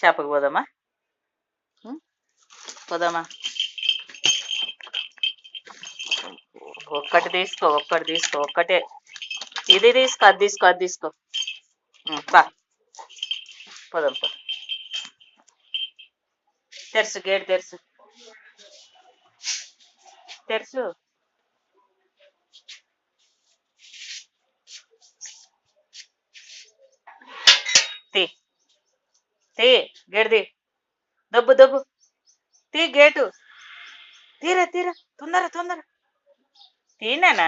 షాపుకి పోదామా? పోదామా? ఒక్కటి తీసుకో, ఒక్కటే. ఇది తీసుకో, అది తీసుకో. పా, పోదాం. తెరుసు, గేట్ తెరుసు. తీ గేట్ తీ. దబ్బు తీ గేటు. తీరా తొందర తీనేనా?